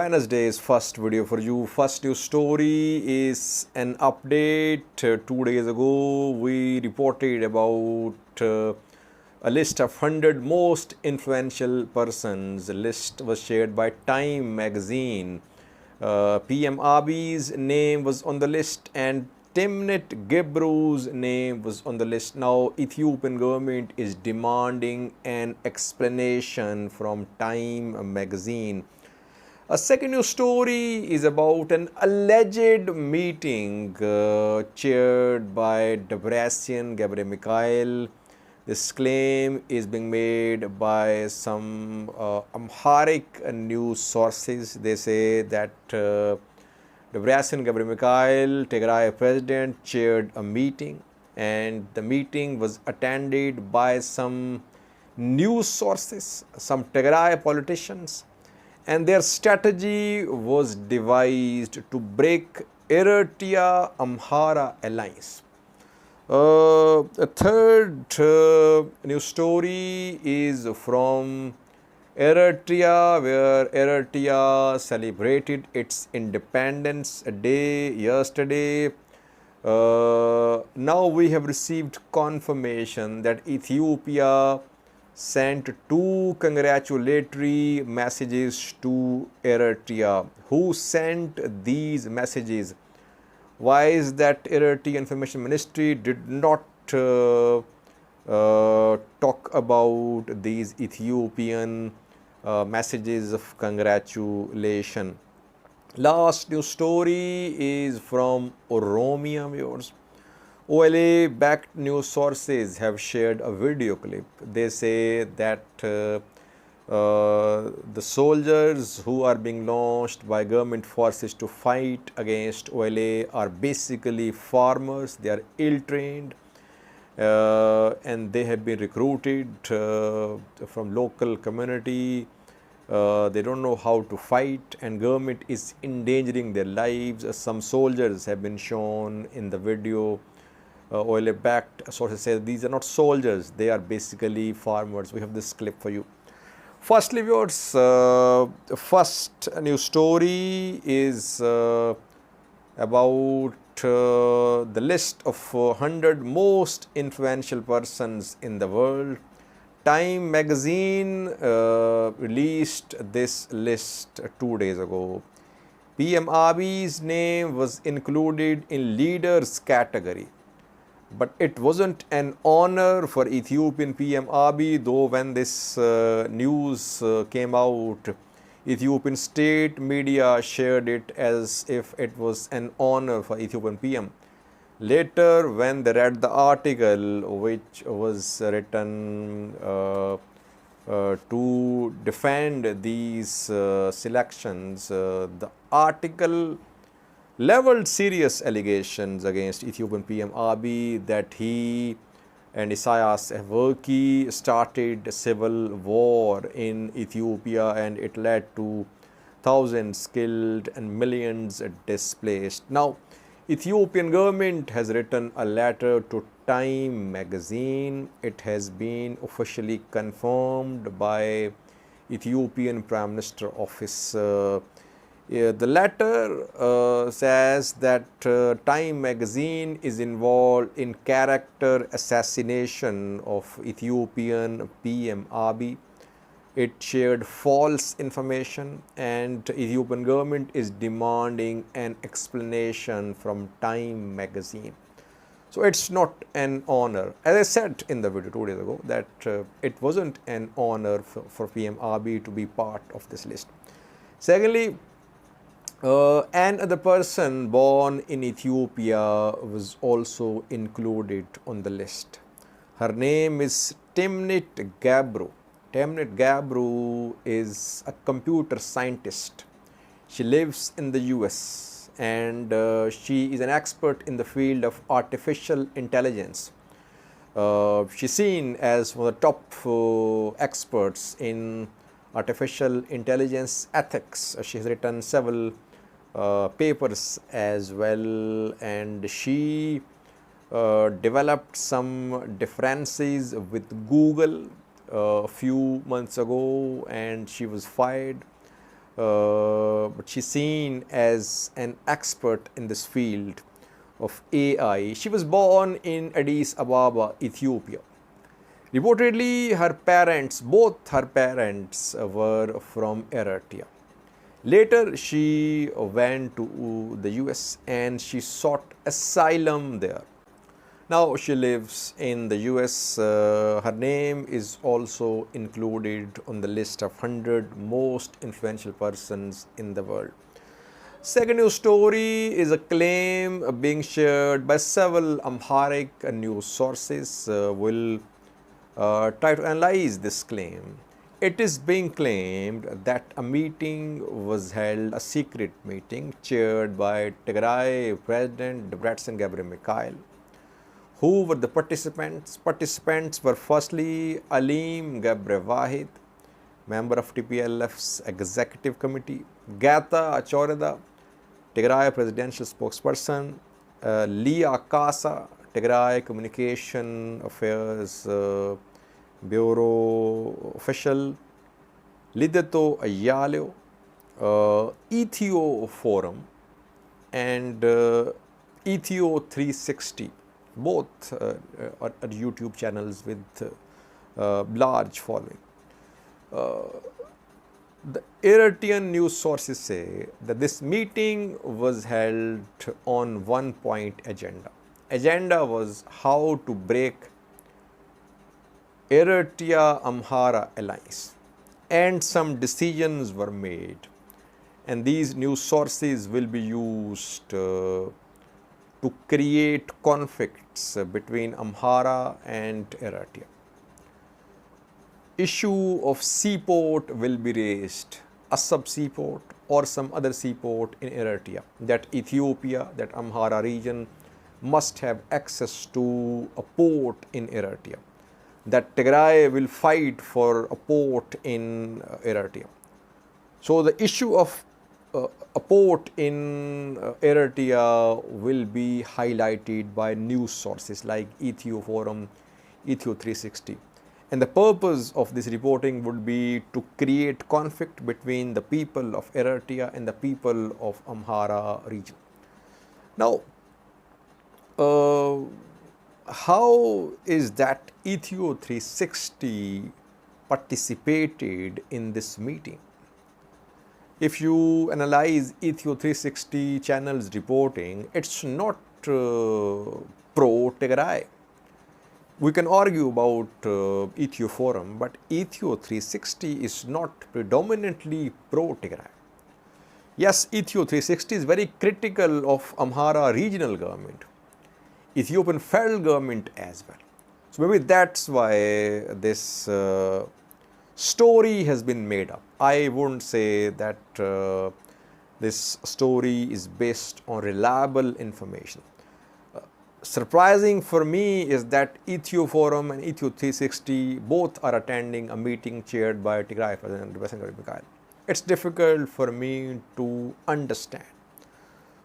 Wednesday's first video for you. First news story is an update. 2 days ago, we reported about a list of 100 most influential persons. The list was shared by Time magazine. PM Abiy's name was on the list and Timnit Gebru's name was on the list. Now, Ethiopian government is demanding an explanation from Time magazine. A second news story is about an alleged meeting chaired by Debretsion Gebre. This claim is being made by some Amharic news sources. They say that Debretsion Gebre, Tigray president, chaired a meeting, and the meeting was attended by some news sources, some Tigray politicians, and their strategy was devised to break Eritrea Amhara alliance. A third news story is from Eritrea, where Eritrea celebrated its Independence Day yesterday. Now we have received confirmation that Ethiopia sent two congratulatory messages to Eritrea. Who sent these messages? Why is that Eritrea Information Ministry did not talk about these Ethiopian messages of congratulation? Last news story is from Oromia, viewers. OLA-backed news sources have shared a video clip. They say that the soldiers who are being launched by government forces to fight against OLA are basically farmers. They are ill-trained and they have been recruited from local community. They don't know how to fight, and government is endangering their lives. Some soldiers have been shown in the video. OLA-backed sources say these are not soldiers, they are basically farmers. We have this clip for you. Firstly, viewers, first news story is about the list of 100 most influential persons in the world. Time magazine released this list 2 days ago. PM Abiy's name was included in leaders category. But it wasn't an honor for Ethiopian PM Abiy, though when this news came out, Ethiopian state media shared it as if it was an honor for Ethiopian PM. Later, when they read the article which was written to defend these selections, the article leveled serious allegations against Ethiopian PM Abiy that he and Isaias Afwerki started a civil war in Ethiopia, and it led to thousands killed and millions displaced. Now, Ethiopian government has written a letter to Time magazine. It has been officially confirmed by Ethiopian Prime Minister office. The letter says that Time magazine is involved in character assassination of Ethiopian PM Abiy. It shared false information, and Ethiopian government is demanding an explanation from Time magazine. So it's not an honor. As I said in the video 2 days ago, that it wasn't an honor for PM Abiy to be part of this list. Secondly, another person born in Ethiopia was also included on the list. Her name is Timnit Gebru. Timnit Gebru is a computer scientist. She lives in the US, and she is an expert in the field of artificial intelligence. She's seen as one of the top experts in artificial intelligence ethics. She has written several papers as well, and she developed some differences with Google a few months ago, and she was fired. but she's seen as an expert in this field of AI. She was born in Addis Ababa, Ethiopia. Reportedly, both her parents were from Eritrea. Later, she went to the US and she sought asylum there. Now she lives in the US. Her name is also included on the list of 100 most influential persons in the world. Second news story is a claim being shared by several Amharic news sources. Will try to analyze this claim. It is being claimed that a meeting was held, a secret meeting chaired by Tigray President Debretsion Gebre-Michael. Who were the participants? Participants were firstly Alim Gebre-Wahid, member of TPLF's executive committee, Gata Achoreda, Tigray presidential spokesperson, Leah Kasa, Tigray Communication Affairs Bureau official, Lideto Ayaleo, Ethio Forum, and Ethio 360, both are YouTube channels with large following. The Eritrean news sources say that this meeting was held on one point agenda. Agenda was how to break Eritrea-Amhara alliance, and some decisions were made, and these news sources will be used to create conflicts between Amhara and Eritrea. Issue of seaport will be raised, a sub-seaport or some other seaport in Eritrea, that Ethiopia, that Amhara region must have access to a port in Eritrea, that Tigray will fight for a port in Eritrea. So the issue of a port in Eritrea will be highlighted by news sources like Ethio Forum, Ethio 360. And the purpose of this reporting would be to create conflict between the people of Eritrea and the people of Amhara region. Now, how is that Ethio 360 participated in this meeting? If you analyze Ethio 360 channel's reporting, it's not pro-Tigray. We can argue about Ethio Forum, but Ethio 360 is not predominantly pro-Tigray. Yes, Ethio 360 is very critical of Amhara regional government, Ethiopian federal government as well. So maybe that's why this story has been made up. I wouldn't say that this story is based on reliable information. Surprising for me is that Ethio Forum and Ethio 360 both are attending a meeting chaired by Tigray President Debretsion Gebre-Michael. It's difficult for me to understand.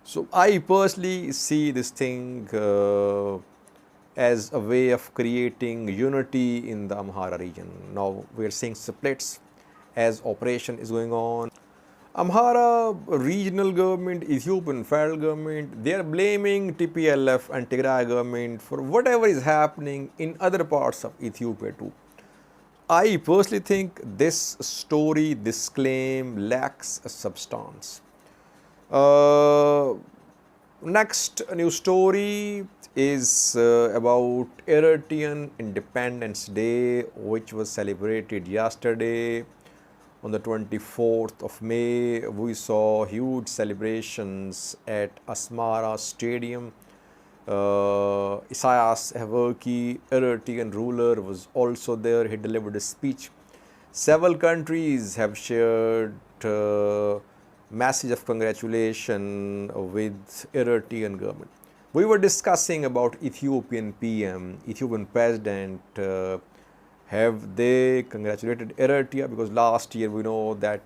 So I personally see this thing as a way of creating unity in the Amhara region. Now we are seeing splits as operation is going on. Amhara regional government, Ethiopian federal government, they are blaming TPLF and Tigray government for whatever is happening in other parts of Ethiopia too. I personally think this story, this claim lacks a substance. Next news story is about Eritrean Independence Day, which was celebrated yesterday on the 24th of May. We saw huge celebrations at Asmara Stadium. Isaias Afwerki, Eritrean ruler, was also there. He delivered a speech. Several countries have shared message of congratulation with Eritrean government. We were discussing about Ethiopian PM, Ethiopian president. Have they congratulated Eritrea? Because last year we know that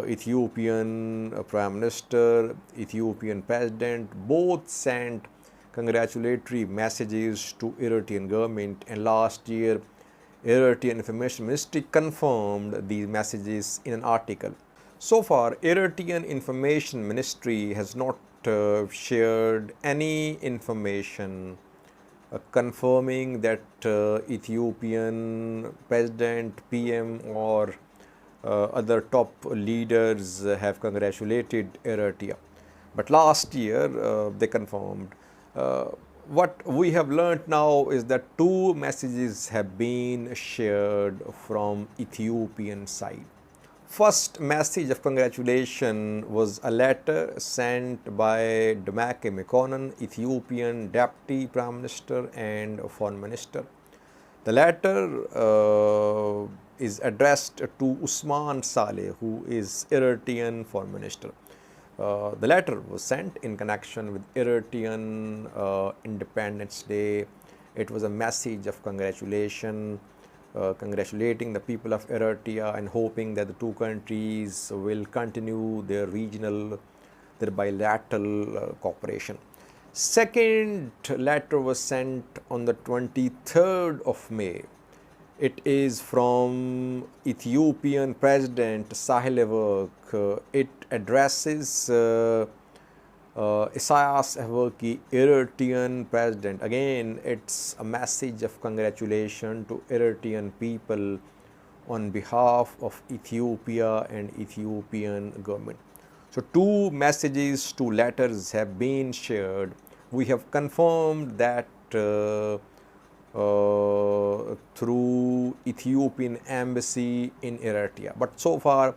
Ethiopian Prime Minister, Ethiopian President both sent congratulatory messages to Eritrean government, and last year Eritrean Information Ministry confirmed these messages in an article. So far, Eritrean Information Ministry has not shared any information confirming that Ethiopian President, PM or other top leaders have congratulated Eritrea. But last year they confirmed. What we have learnt now is that two messages have been shared from Ethiopian side. First message of congratulation was a letter sent by Demeke Mekonnen, Ethiopian Deputy Prime Minister and Foreign Minister. The letter is addressed to Usman Saleh, who is Eritrean Foreign Minister. The letter was sent in connection with Eritrean Independence Day. It was a message of congratulation, congratulating the people of Eritrea and hoping that the two countries will continue their regional, their bilateral cooperation. Second letter was sent on the 23rd of May. It is from Ethiopian President Sahle-Work. It addresses Isaias Afwerki, Eritrean President. Again, it's a message of congratulation to Eritrean people on behalf of Ethiopia and Ethiopian government. So two messages, two letters have been shared. We have confirmed that through Ethiopian embassy in Eritrea. But so far,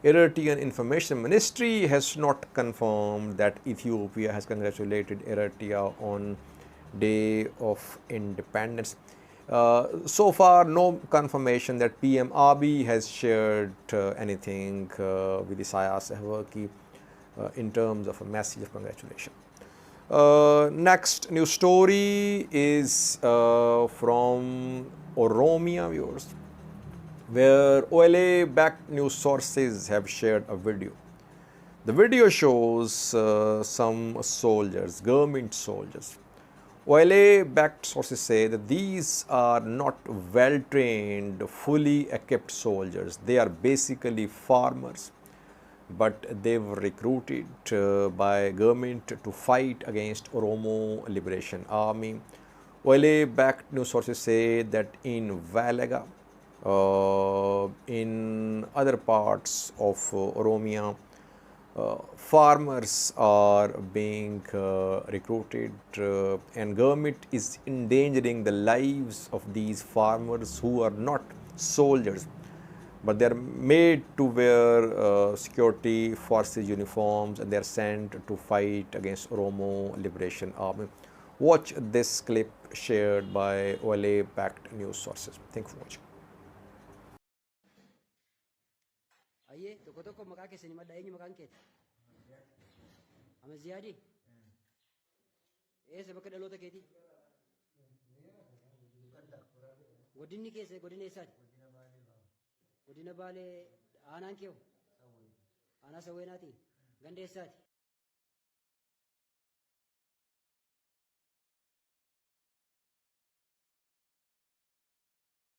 Eritrean Information Ministry has not confirmed that Ethiopia has congratulated Eritrea on Day of Independence. So far, no confirmation that PM Abiy has shared anything with Isaias Afwerki in terms of a message of congratulation. Next news story is from Oromia, viewers, where OLA-backed news sources have shared a video. The video shows some soldiers, government soldiers. OLA-backed sources say that these are not well-trained, fully equipped soldiers. They are basically farmers, but they were recruited by government to fight against Oromo Liberation Army. OLA-backed news sources say that in Valaga, in other parts of Oromia, farmers are being recruited and government is endangering the lives of these farmers who are not soldiers, but they are made to wear security forces uniforms and they are sent to fight against Oromo Liberation Army. Watch this clip shared by OLA-backed news sources. Thank you for watching. Aye, toko maqaa keessanii madda eenyu maqaan keeti? Amaziyaadi? Eessa bakka dhaloota keetii? Godinni keessa godina eessaati? Godina Baalee aanaan keewu? Aanaa Sawweenaati? Ganda eessaati?